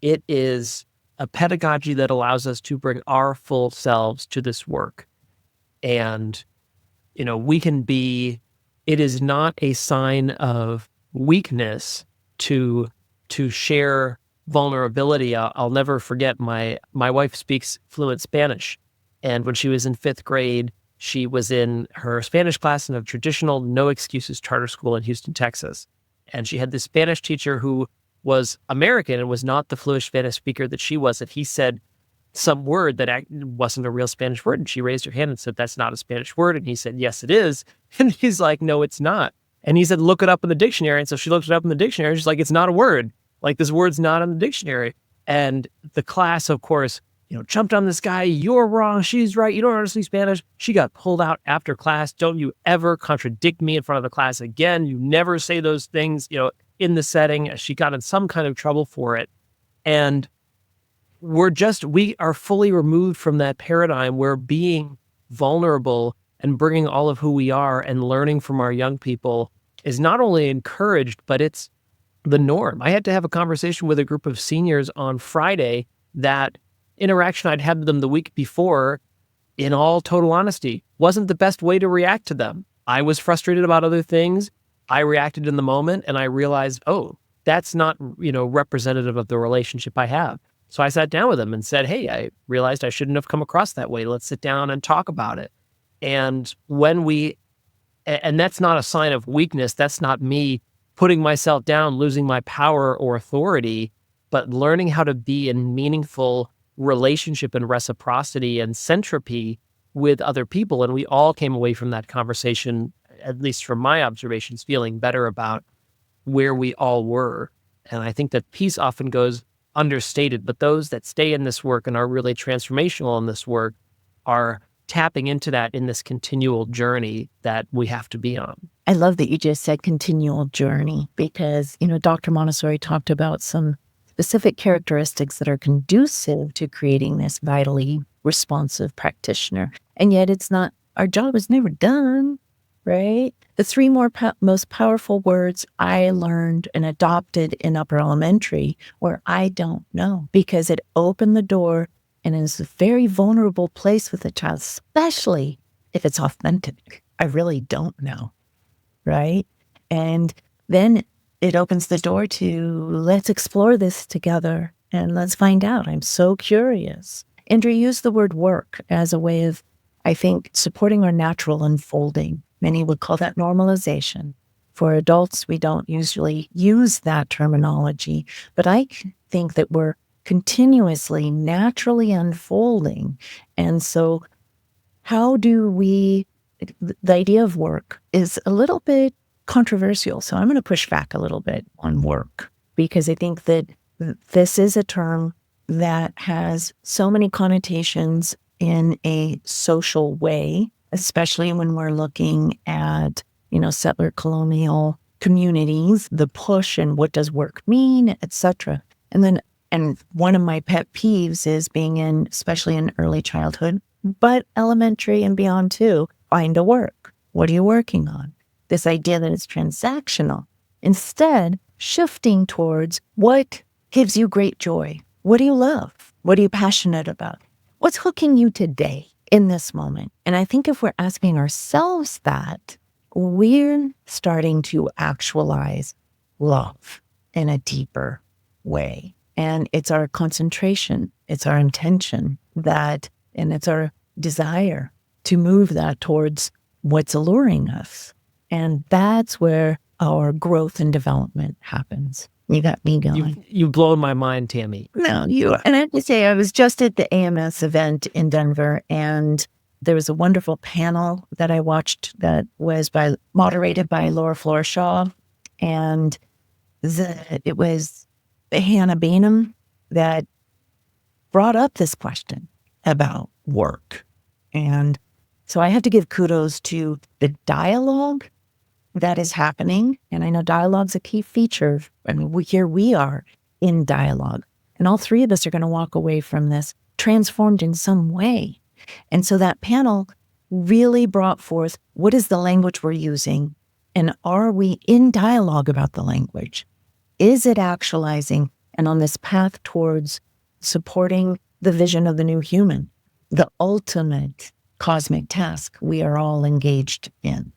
it is a pedagogy that allows us to bring our full selves to this work. And, it is not a sign of weakness to share vulnerability. I'll never forget my wife speaks fluent Spanish, and when she was in 5th grade, she was in her Spanish class in a traditional no excuses charter school in Houston, Texas. And she had this Spanish teacher who was American and was not the fluent Spanish speaker that she was. And he said some word that wasn't a real Spanish word. And she raised her hand and said, "That's not a Spanish word." And he said, "Yes, it is." And he's like, "No, it's not." And he said, "Look it up in the dictionary." And so she looked it up in the dictionary. She's like, "It's not a word. Like, this word's not in the dictionary." And the class, of course, jumped on this guy. "You're wrong. She's right. You don't understand Spanish." She got pulled out after class. "Don't you ever contradict me in front of the class again. You never say those things, in the setting." She got in some kind of trouble for it. And we are fully removed from that paradigm where being vulnerable and bringing all of who we are and learning from our young people is not only encouraged, but it's the norm. I had to have a conversation with a group of seniors on Friday. That interaction I'd had with them the week before, in all total honesty, wasn't the best way to react to them. I was frustrated about other things. I reacted in the moment and I realized, oh, that's not, representative of the relationship I have. So I sat down with them and said, "Hey, I realized I shouldn't have come across that way. Let's sit down and talk about it." And and that's not a sign of weakness. That's not me putting myself down, losing my power or authority, but learning how to be in meaningful relationship and reciprocity and syntropy with other people. And we all came away from that conversation, at least from my observations, feeling better about where we all were. And I think that peace often goes understated, but those that stay in this work and are really transformational in this work are tapping into that in this continual journey that we have to be on. I love that you just said continual journey because, Dr. Montessori talked about some specific characteristics that are conducive to creating this vitally responsive practitioner. And yet our job is never done, right? The three most powerful words I learned and adopted in upper elementary were "I don't know," because it opened the door and is a very vulnerable place with a child, especially if it's authentic. I really don't know, right? And then it opens the door to let's explore this together and let's find out. I'm so curious. Andrew used the word work as a way of, I think, supporting our natural unfolding. Many would call that normalization. For adults, we don't usually use that terminology, but I think that we're continuously, naturally unfolding. And so the idea of work is a little bit controversial. So I'm going to push back a little bit on work because I think that this is a term that has so many connotations in a social way, especially when we're looking at, settler colonial communities, the push and what does work mean, etc. And one of my pet peeves is being especially in early childhood, but elementary and beyond too, find a work. What are you working on? This idea that it's transactional. Instead, shifting towards what gives you great joy. What do you love? What are you passionate about? What's hooking you today in this moment? And I think if we're asking ourselves that, we're starting to actualize love in a deeper way. And it's our concentration, it's our intention and it's our desire to move that towards what's alluring us. And that's where our growth and development happens. You got me going. You've blown my mind, Tammy. No, and I have to say, I was just at the AMS event in Denver, and there was a wonderful panel that I watched that was moderated by Laura Florshaw, and it was Hannah Beanham that brought up this question about work. And so I have to give kudos to the dialogue that is happening. And I know dialogue's a key feature. I mean, here we are in dialogue. And all three of us are going to walk away from this transformed in some way. And so that panel really brought forth, what is the language we're using? And are we in dialogue about the language? Is it actualizing and on this path towards supporting the vision of the new human, the ultimate cosmic task we are all engaged in?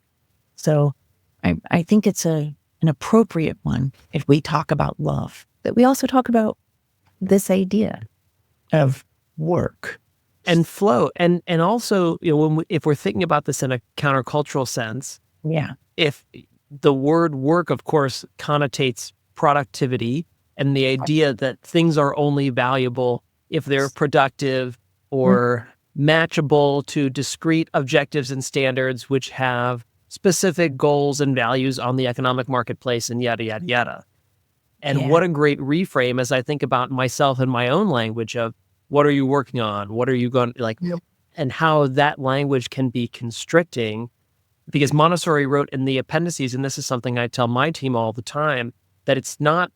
So I think it's a an appropriate one if we talk about love, that we also talk about this idea of work and flow. And also, if we're thinking about this in a countercultural sense, yeah if the word work, of course, connotates productivity and the idea that things are only valuable if they're productive or matchable to discrete objectives and standards, which have specific goals and values on the economic marketplace and yada, yada, yada. And Yeah. what a great reframe as I think about myself and my own language of what are you working on? What are you going to like? Yep. And how that language can be constricting, because Montessori wrote in the appendices, and this is something I tell my team all the time, that it's not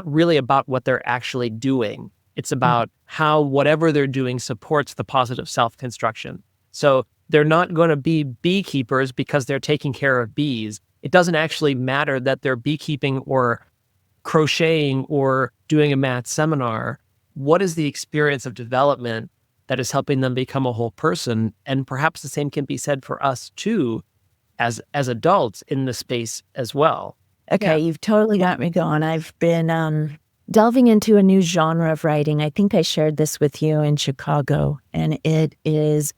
really about what they're actually doing. It's about how whatever they're doing supports the positive self-construction. So they're not going to be beekeepers because they're taking care of bees. It doesn't actually matter that they're beekeeping or crocheting or doing a math seminar. What is the experience of development that is helping them become a whole person? And perhaps the same can be said for us too, as adults in the space as well. Okay, you've totally got me going. I've been delving into a new genre of writing. I think I shared this with you in Chicago, and it is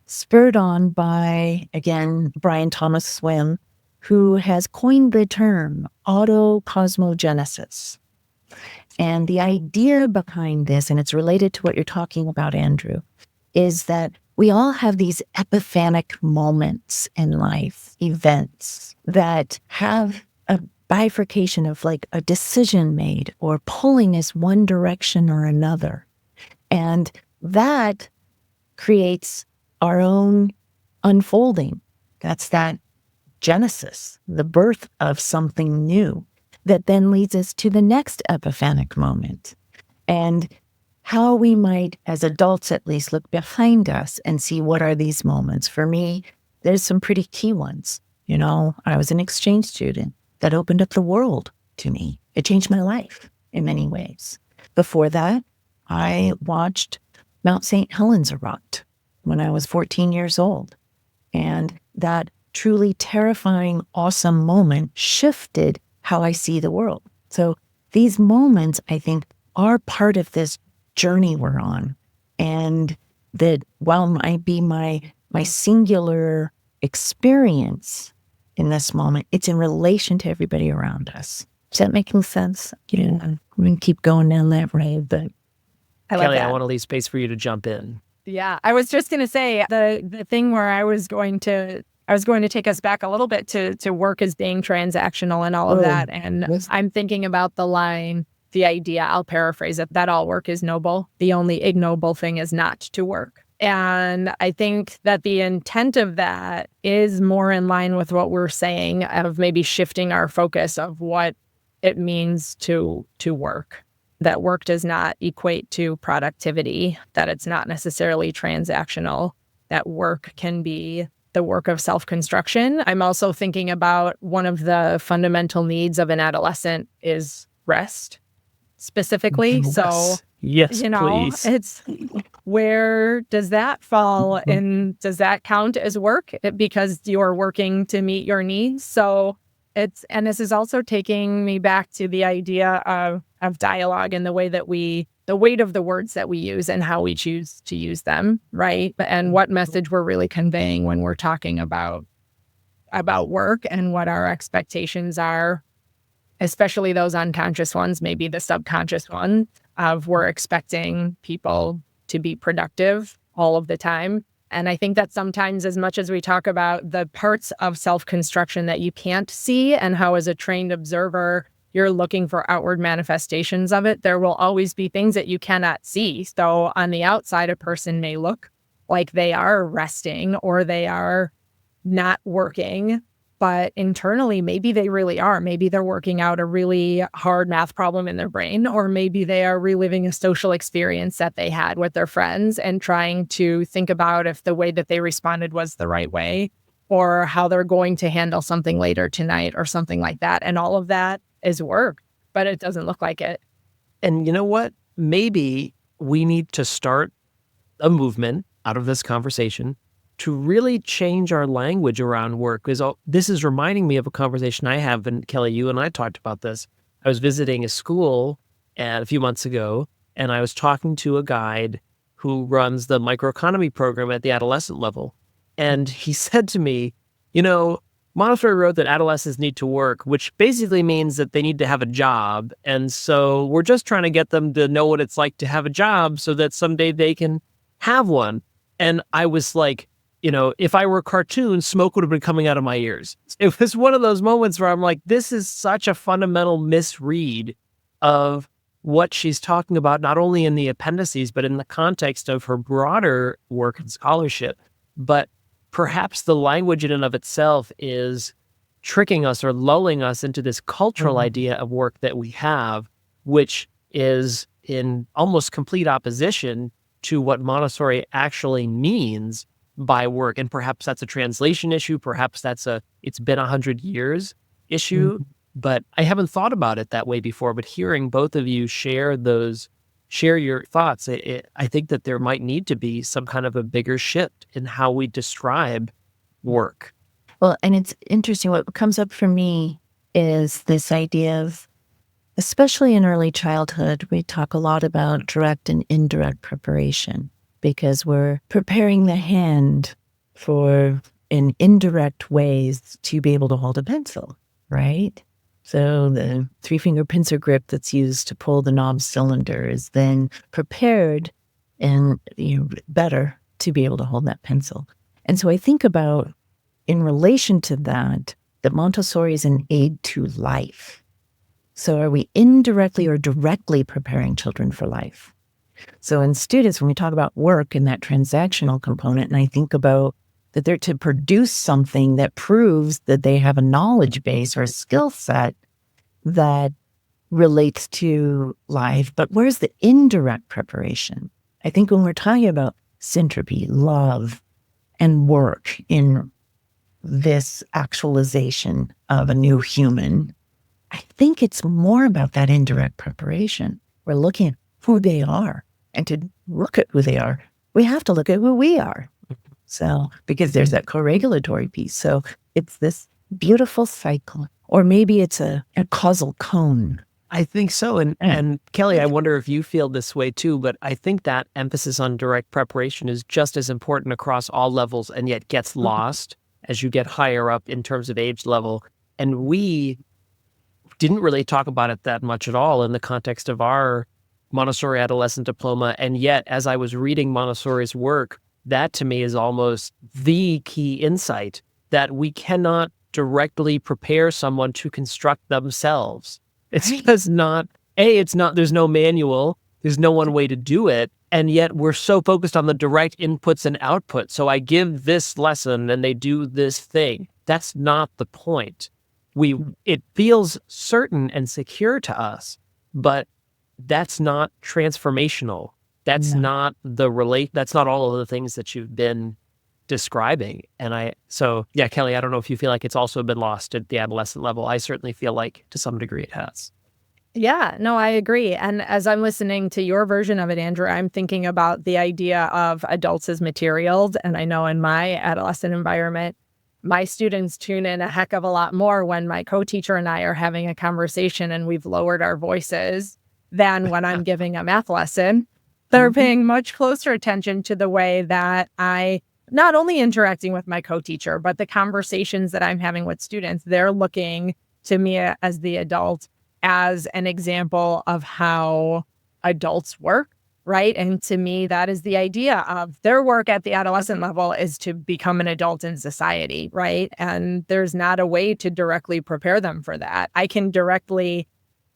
spurred on by, again, Brian Thomas Swim, who has coined the term autocosmogenesis. And the idea behind this, and it's related to what you're talking about, Andrew, is that we all have these epiphanic moments in life, events that have a bifurcation of like a decision made or pulling us one direction or another. And that creates our own unfolding. That's that genesis, the birth of something new that then leads us to the next epiphanic moment. And how we might, as adults at least, look behind us and see what are these moments. For me, there's some pretty key ones. I was an exchange student that opened up the world to me. It changed my life in many ways. Before that, I watched Mount St. Helens erupt when I was 14 years old. And that truly terrifying, awesome moment shifted how I see the world. So these moments, I think, are part of this journey we're on. And that while might be my singular experience in this moment, it's in relation to everybody around us. Does that make sense? I'm going to keep going down that road, but I like Kelly, that. I want to leave space for you to jump in. Yeah, I was just going to say the thing where I was going to take us back a little bit to work as being transactional and all of that. And I'm thinking about the line, the idea, I'll paraphrase it, that all work is noble. The only ignoble thing is not to work. And I think that the intent of that is more in line with what we're saying of maybe shifting our focus of what it means to work. That work does not equate to productivity, that it's not necessarily transactional, that work can be the work of self-construction. I'm also thinking about one of the fundamental needs of an adolescent is rest, specifically. So, Yes, please. it's where does that fall and does that count as work because you're working to meet your needs? So and this is also taking me back to the idea of dialogue and the weight of the words that we use and how we choose to use them, right? And what message we're really conveying when we're talking about work and what our expectations are, especially those unconscious ones, maybe the subconscious one of we're expecting people to be productive all of the time. And I think that sometimes, as much as we talk about the parts of self-construction that you can't see and how as a trained observer, you're looking for outward manifestations of it, there will always be things that you cannot see. So on the outside, a person may look like they are resting or they are not working, but internally, maybe they really are. Maybe they're working out a really hard math problem in their brain, or maybe they are reliving a social experience that they had with their friends and trying to think about if the way that they responded was the right way, or how they're going to handle something later tonight or something like that. And all of that is work, but it doesn't look like it. And you know what? Maybe we need to start a movement out of this conversation to really change our language around work. Because this is reminding me of a conversation I have, and Kelly, you and I talked about this. I was visiting a school a few months ago, and I was talking to a guide who runs the microeconomy program at the adolescent level. And he said to me, Montessori wrote that adolescents need to work, which basically means that they need to have a job. And so we're just trying to get them to know what it's like to have a job so that someday they can have one. And I was like, if I were a cartoon, smoke would have been coming out of my ears. It was one of those moments where I'm like, this is such a fundamental misread of what she's talking about, not only in the appendices, but in the context of her broader work and scholarship. But perhaps the language in and of itself is tricking us or lulling us into this cultural idea of work that we have, which is in almost complete opposition to what Montessori actually means by work. And perhaps that's a translation issue. Perhaps it's been 100 years issue, but I haven't thought about it that way before. But hearing both of you share your thoughts, I think that there might need to be some kind of a bigger shift in how we describe work. Well, and it's interesting. What comes up for me is this idea of, especially in early childhood, we talk a lot about direct and indirect preparation because we're preparing the hand in indirect ways to be able to hold a pencil, right? So the 3-finger pincer grip that's used to pull the knob cylinder is then prepared and better to be able to hold that pencil. And so I think about, in relation to that Montessori is an aid to life. So are we indirectly or directly preparing children for life? So in students, when we talk about work and that transactional component, and I think about that they're to produce something that proves that they have a knowledge base or a skill set that relates to life. But where's the indirect preparation? I think when we're talking about syntropy, love, and work in this actualization of a new human, I think it's more about that indirect preparation. We're looking at who they are. And to look at who they are, we have to look at who we are. So, because there's that co-regulatory piece. So it's this beautiful cycle, or maybe it's a causal cone. I think so. And Kelly, I wonder if you feel this way too, but I think that emphasis on direct preparation is just as important across all levels and yet gets lost as you get higher up in terms of age level. And we didn't really talk about it that much at all in the context of our Montessori adolescent diploma. And yet, as I was reading Montessori's work, that to me is almost the key insight, that we cannot directly prepare someone to construct themselves. It's because there's no manual, there's no one way to do it. And yet we're so focused on the direct inputs and outputs. So I give this lesson and they do this thing. That's not the point. It feels certain and secure to us, but that's not transformational. That's not that's not all of the things that you've been describing. And Kelly, I don't know if you feel like it's also been lost at the adolescent level. I certainly feel like to some degree it has. Yeah, no, I agree. And as I'm listening to your version of it, Andrew, I'm thinking about the idea of adults as materials. And I know in my adolescent environment, my students tune in a heck of a lot more when my co-teacher and I are having a conversation and we've lowered our voices than when I'm giving a math lesson. They're paying much closer attention to the way that I not only interacting with my co-teacher, but the conversations that I'm having with students. They're looking to me as the adult as an example of how adults work, right? And to me, that is the idea of their work at the adolescent level is to become an adult in society, right? And there's not a way to directly prepare them for that. I can directly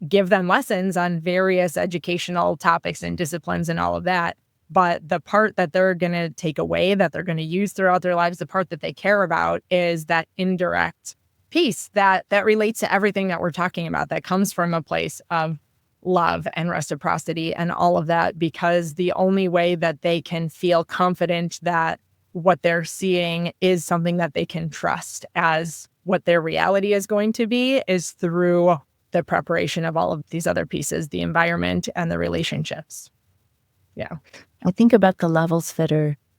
give them lessons on various educational topics and disciplines and all of that. But the part that they're going to take away, that they're going to use throughout their lives, the part that they care about is that indirect piece that relates to everything that we're talking about, that comes from a place of love and reciprocity and all of that, because the only way that they can feel confident that what they're seeing is something that they can trust as what their reality is going to be is through the preparation of all of these other pieces, the environment and the relationships. Yeah. I think about the levels that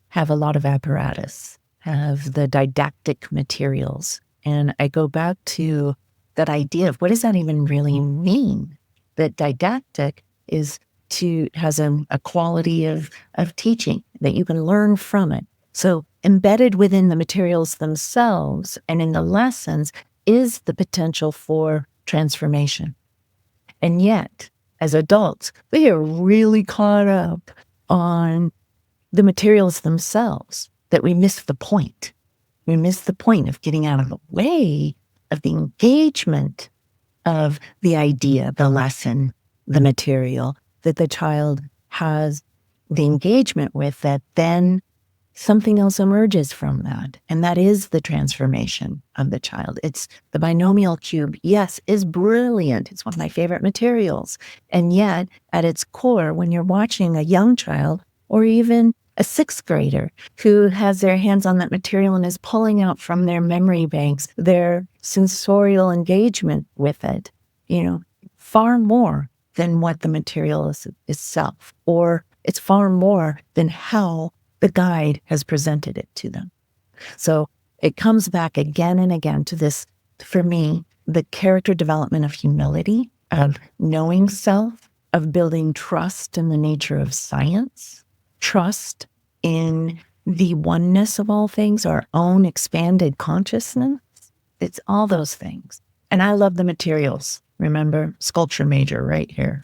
have a lot of apparatus. have the didactic materials. And I go back to that idea of what does that even really mean? That didactic has a quality of teaching, that you can learn from it. So embedded within the materials themselves and in the lessons is the potential for transformation. And yet, as adults, we are really caught up on the materials themselves that we miss the point. We miss the point of getting out of the way of the engagement of the idea, the lesson, the material that the child has the engagement with, that then something else emerges from that. And that is the transformation of the child. It's the binomial cube, yes, is brilliant. It's one of my favorite materials. And yet, at its core, when you're watching a young child or even a sixth grader who has their hands on that material and is pulling out from their memory banks their sensorial engagement with it, far more than what the material is itself, or it's far more than how the guide has presented it to them. So it comes back again and again to this, for me, the character development of humility, of knowing self, of building trust in the nature of science, trust in the oneness of all things, our own expanded consciousness. It's all those things. And I love the materials. Remember, sculpture major right here.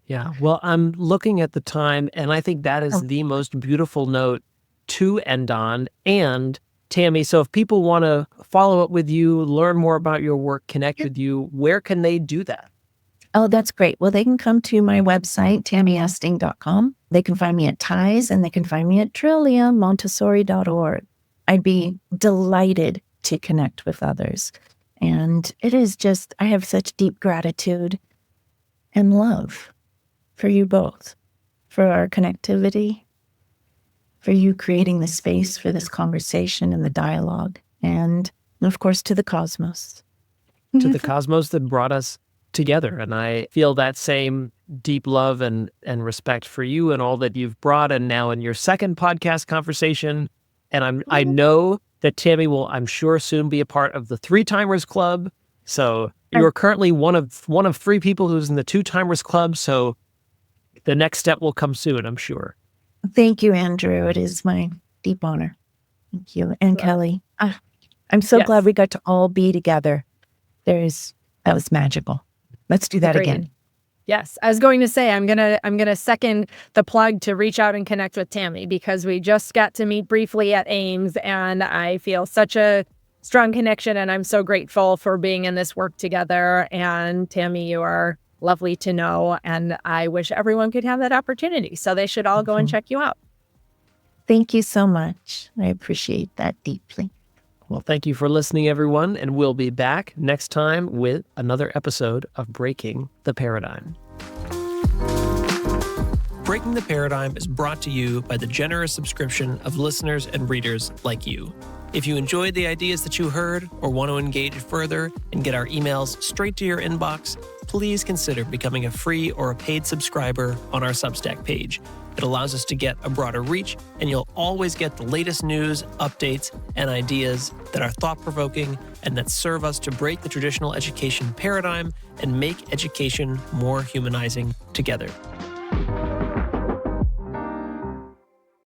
Yeah. Well, I'm looking at the time, and I think that is the most beautiful note to end on. And Tammy, so if people want to follow up with you, learn more about your work, connect with you, where can they do that? Oh, that's great. Well, they can come to my website, tammyoesting.com. They can find me at TIES, and they can find me at trilliummontessori.org. I'd be delighted to connect with others. And it is just, I have such deep gratitude and love for you both, for our connectivity, for you creating the space for this conversation and the dialogue, and of course, to the cosmos. To the cosmos that brought us together. And I feel that same deep love and respect for you and all that you've brought, and now in your second podcast conversation. And I know that Tammy will, I'm sure, soon be a part of the Three Timers Club. So you're currently one of three people who's in the Two Timers Club. So the next step will come soon, I'm sure. Thank you, Andrew. It is my deep honor. Thank you. And Kelly, I'm so glad we got to all be together. That was magical. Let's do that again. Yes, I was going to say I'm gonna second the plug to reach out and connect with Tammy, because we just got to meet briefly at Ames, and I feel such a strong connection, and I'm so grateful for being in this work together. And Tammy, you are lovely to know, and I wish everyone could have that opportunity. So they should all go and check you out. Thank you so much. I appreciate that deeply. Well, thank you for listening, everyone, and we'll be back next time with another episode of Breaking the Paradigm. Breaking the Paradigm is brought to you by the generous subscription of listeners and readers like you. If you enjoyed the ideas that you heard or want to engage further and get our emails straight to your inbox, please consider becoming a free or a paid subscriber on our Substack page. It allows us to get a broader reach, and you'll always get the latest news, updates, and ideas that are thought-provoking and that serve us to break the traditional education paradigm and make education more humanizing together.